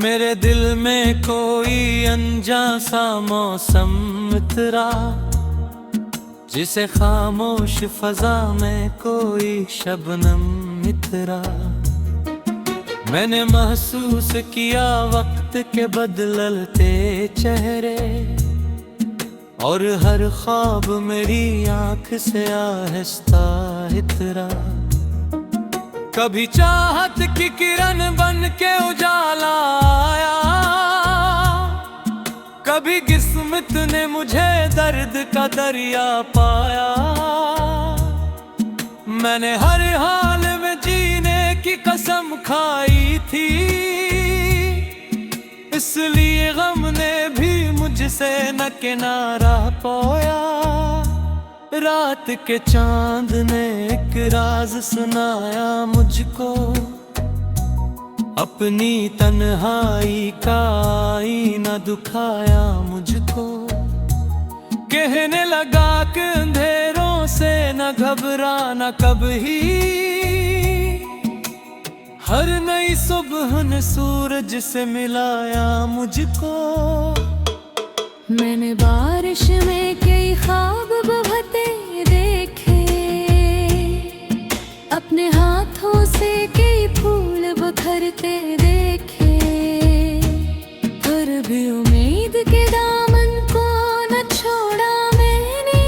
मेरे दिल में कोई अनजान सा मौसम उतरा, जिसे खामोश फजा में कोई शबनम इतरा। मैंने महसूस किया वक्त के बदलते चेहरे, और हर ख्वाब मेरी आंख से आहिस्ता इतरा। कभी चाहत की किरण बन के उजाला आया, कभी किस्मत ने मुझे दर्द का दरिया पाया। मैंने हर हाल में जीने की कसम खाई थी, इसलिए गम ने भी मुझसे न किनारा पाया। रात के चांद ने एक राज सुनाया मुझको, अपनी तन्हाई का आईना दुखाया मुझको। कहने लगा कि अंधेरों से न घबराना कभी, हर नई सुबह ने सूरज से मिलाया मुझको। मैंने बारिश में कई ख्वाब बहते देखे, अपने हाथों से कई फूल बिखरते देखे। फिर भी उम्मीद के दामन को न छोड़ा मैंने,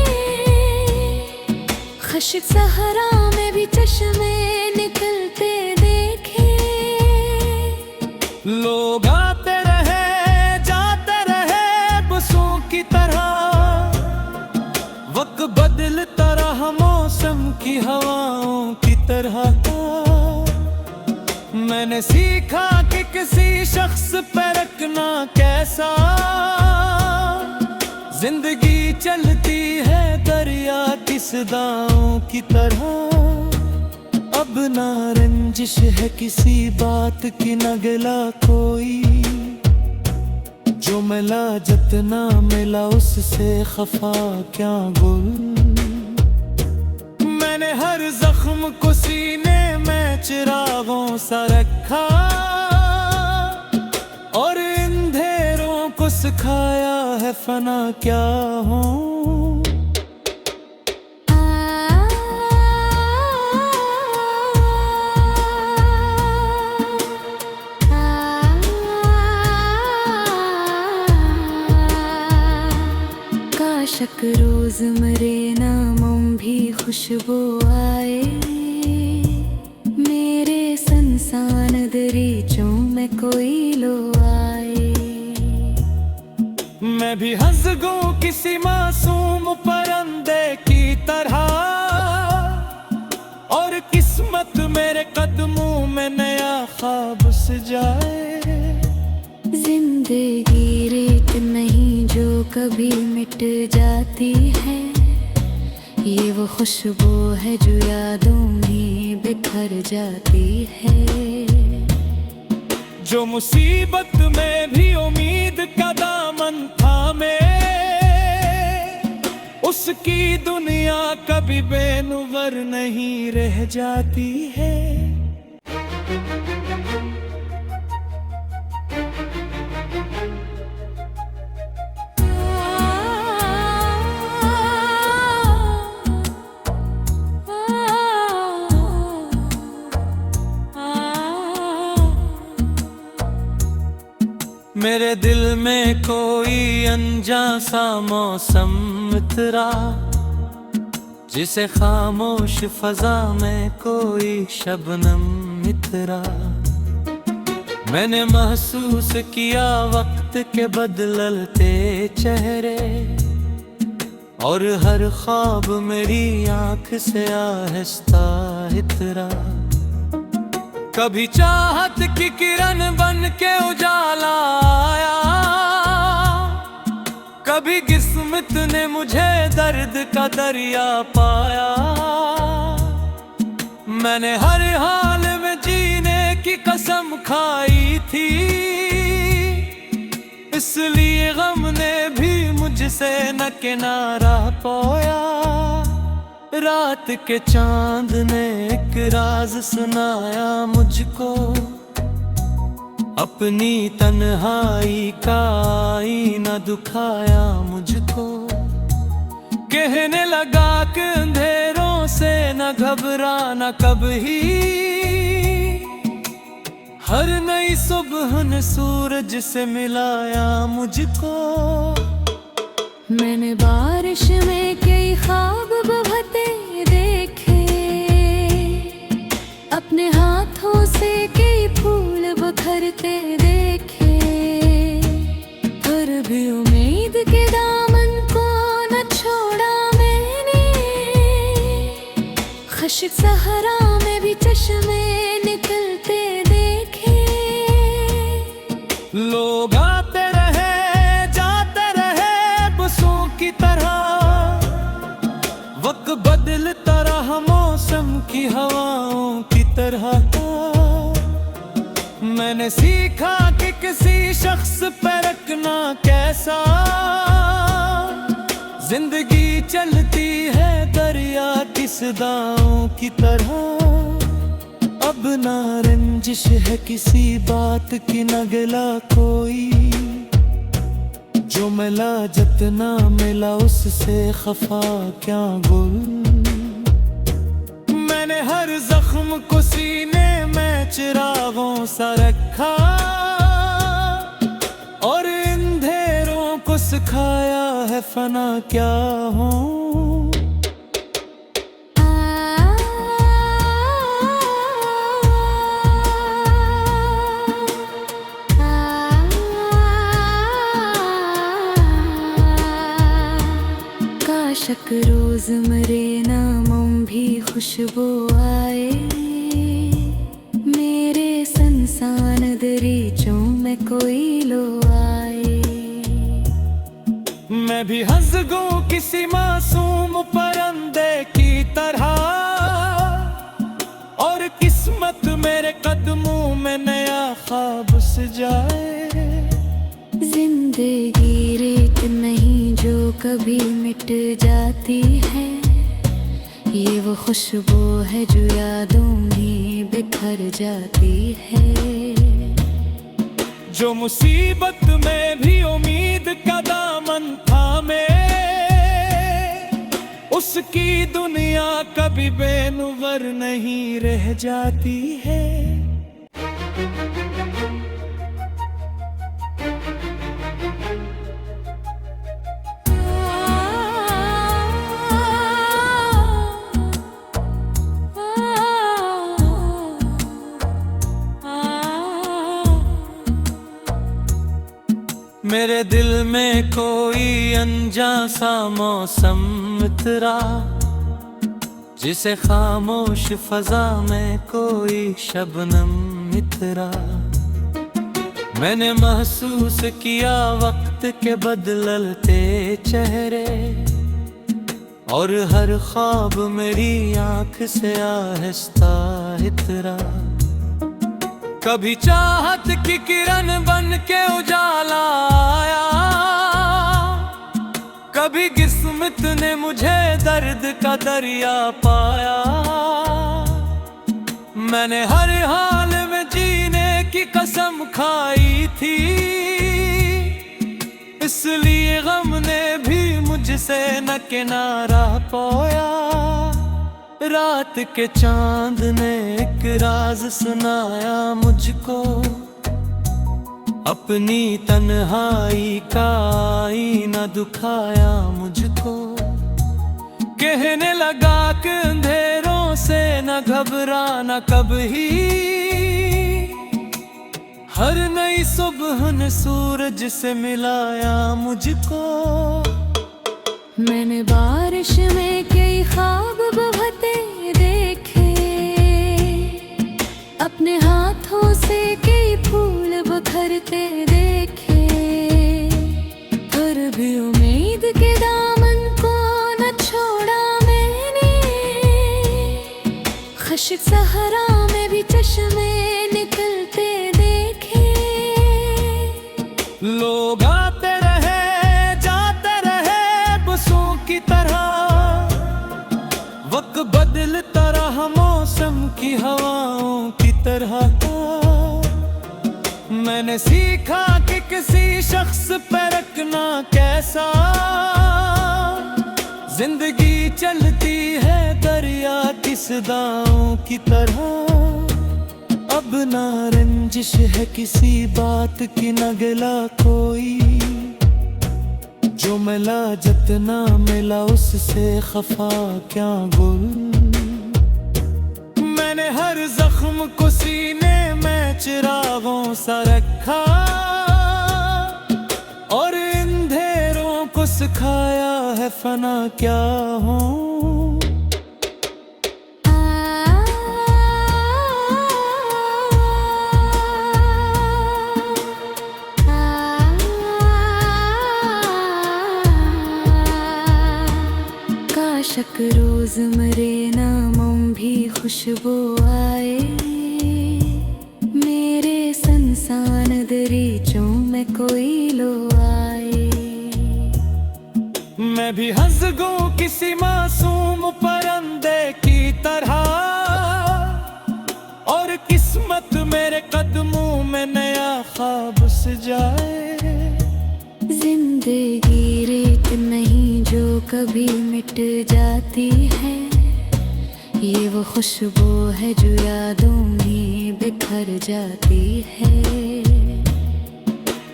ख़श्क सहरा में भी चश्मे निकलते देखे। लोग आते रहे जाते रहे बसों की तरह, वक्त बदलता रहा मौसम की हवाओं की तरह। मैंने सीखा कि किसी शख्स पर रखना कैसा, जिंदगी चलती है दरिया की सदाओं की तरह। अब ना रंजिश है किसी बात की न गिला कोई, जो मिला जितना मिला उससे खफा क्या गुल। मैंने हर जख्म को सीने में चिरागों सा रखा, और अंधेरों को सिखाया है फना क्या हो। काशक रोज मरे नामों भी खुशबू आए, मेरे संसान दरीचों में कोई लो आए। मैं भी हंस गूं किसी मासूम परिंदे की तरह, और किस्मत मेरे कदमों में नया ख्वाब सजाए। जिंदगी रेत नहीं जो कभी मिट जाती है, ये वो खुशबू है जो यादों में बिखर जाती है। जो मुसीबत में भी उम्मीद का दामन थामे, उसकी दुनिया कभी बेनुवर नहीं रह जाती है। मेरे दिल में कोई अनजान सा मौसम उतरा, जिसे खामोश फजा में कोई शबनम इतरा। मैंने महसूस किया वक्त के बदलते चेहरे, और हर ख्वाब मेरी आंख से आहिस्ता इतरा। कभी चाहत की किरण बन के उजाला आया, कभी किस्मत ने मुझे दर्द का दरिया पाया। मैंने हर हाल में जीने की कसम खाई थी, इसलिए गम ने भी मुझसे न किनारा पाया। रात के चांद ने एक राज सुनाया मुझको, अपनी तन्हाई का आईना दुखाया मुझको, कहने लगा कि अंधेरों से न घबराना कभी। हर नई सुबह ने सूरज से मिलाया मुझको। मैंने बारिश में कई ख्वाब बहते देखे, अपने हाथों से कई फूल बिखरते देखे, फिर भी उम्मीद के दामन को न छोड़ा मैंने। ख़ुश्क सहरा में भी चश्मे निकलते देखे। लोग आते रहे जाते रहे बसों की तरह, वक्त बदलता रहा मौसम की हवाओं की तरह। मैंने सीखा कि किसी शख्स पे रखना कैसा, जिंदगी चलती है दरिया की सदाओं की तरह। अब ना रंजिश है किसी बात की न गिला कोई, जो मिला जितना मिला उससे खफा क्या गुल। मैंने हर जख्म को सीने में चिरागों सा रखा, और अंधेरों को सिखाया है फना क्या हो। काशक रोज मरे नामों भी खुशबू आए, मेरे संसान दरीचों में कोई लो आए। मैं भी हंस गूं किसी मासूम परिंदे की तरह, और किस्मत मेरे कदमों में नया ख्वाब सजाए। जिंदगी रेत नहीं जो कभी मिट जाती है, ये वो खुशबू है जो यादों में बिखर जाती है। जो मुसीबत में भी उम्मीद का दामन थामे, उसकी दुनिया कभी बेनुवर नहीं रह जाती है। मेरे दिल में कोई अनजान सा मौसम उतरा, जिसे खामोश फजा में कोई शबनम इतरा। मैंने महसूस किया वक्त के बदलते चेहरे, और हर ख्वाब मेरी आंख से आहिस्ता इतरा। कभी चाहत की किरण बन के उजाला आया, कभी किस्मत ने मुझे दर्द का दरिया पाया। मैंने हर हाल में जीने की कसम खाई थी, इसलिए गम ने भी मुझसे न किनारा पाया। रात के चांद ने एक राज सुनाया मुझको, अपनी तन्हाई का आईना दुखाया मुझको। कहने लगा कि अंधेरों से न घबराना कभी, हर नई सुबह ने सूरज से मिलाया मुझको। मैंने बारिश में कई ख्वाब बहते देखे, अपने हाथों से कई फूल बिखरते देखे, फिर भी उम्मीद के दामन को न छोड़ा मैंने। ख़ुश्क सहरा में भी चश्मे निकलते देखे। लोग आते रहे जाते रहे बसों की तरह, वक्त बदलता रहा मौसम की हवाओं की तरह। मैंने सीखा कि किसी शख्स पे रखना कैसा। जिंदगी चलती है दरिया की सदाओं की तरह। अब ना रंजिश है किसी बात की, न गिला कोई। जो मिला जितना मिला उससे खफा क्या गुल। मैंने हर जख्म को सीने में चिरागों सा रखा, और अंधेरों को सिखाया है फना क्या हो। काशक रोज मरे नामों भी खुशबू आए। मेरे संसान दरीचों में कोई लो आए। मैं भी हंस गूं किसी मासूम परंदे की तरह, और किस्मत मेरे कदमों में नया ख्वाब सजाए। जिंदगी रेत नहीं जो कभी मिट जाती है। ये वो खुशबू है जो यादों में बिखर जाती है।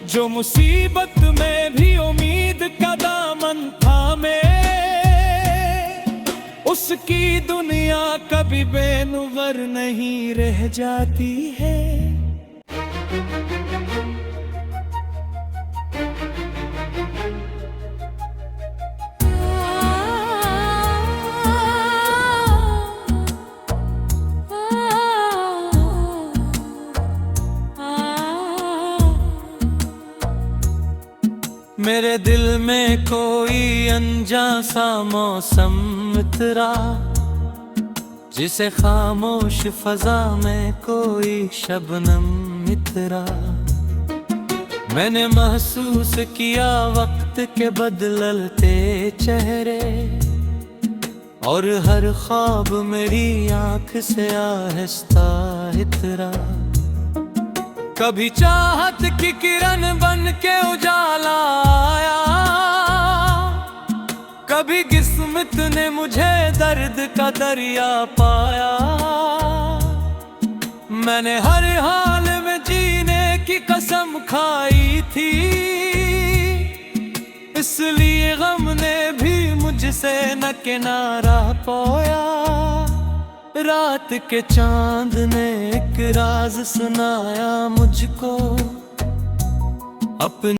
जो मुसीबत में भी उम्मीद का दामन थामे, उसकी दुनिया कभी बेनुवर नहीं रह जाती है। मेरे दिल में कोई अनजान सा मौसम उतरा, जिसे खामोश फजा में कोई शबनम इतरा। मैंने महसूस किया वक्त के बदलते चेहरे, और हर ख्वाब मेरी आंख से आहिस्ता इतरा। कभी चाहत की किरण बन के उजाला आया, कभी किस्मत ने मुझे दर्द का दरिया पाया। मैंने हर हाल में जीने की कसम खाई थी, इसलिए गम ने भी मुझसे न किनारा पाया। रात के चांद ने एक राज सुनाया मुझको अपने।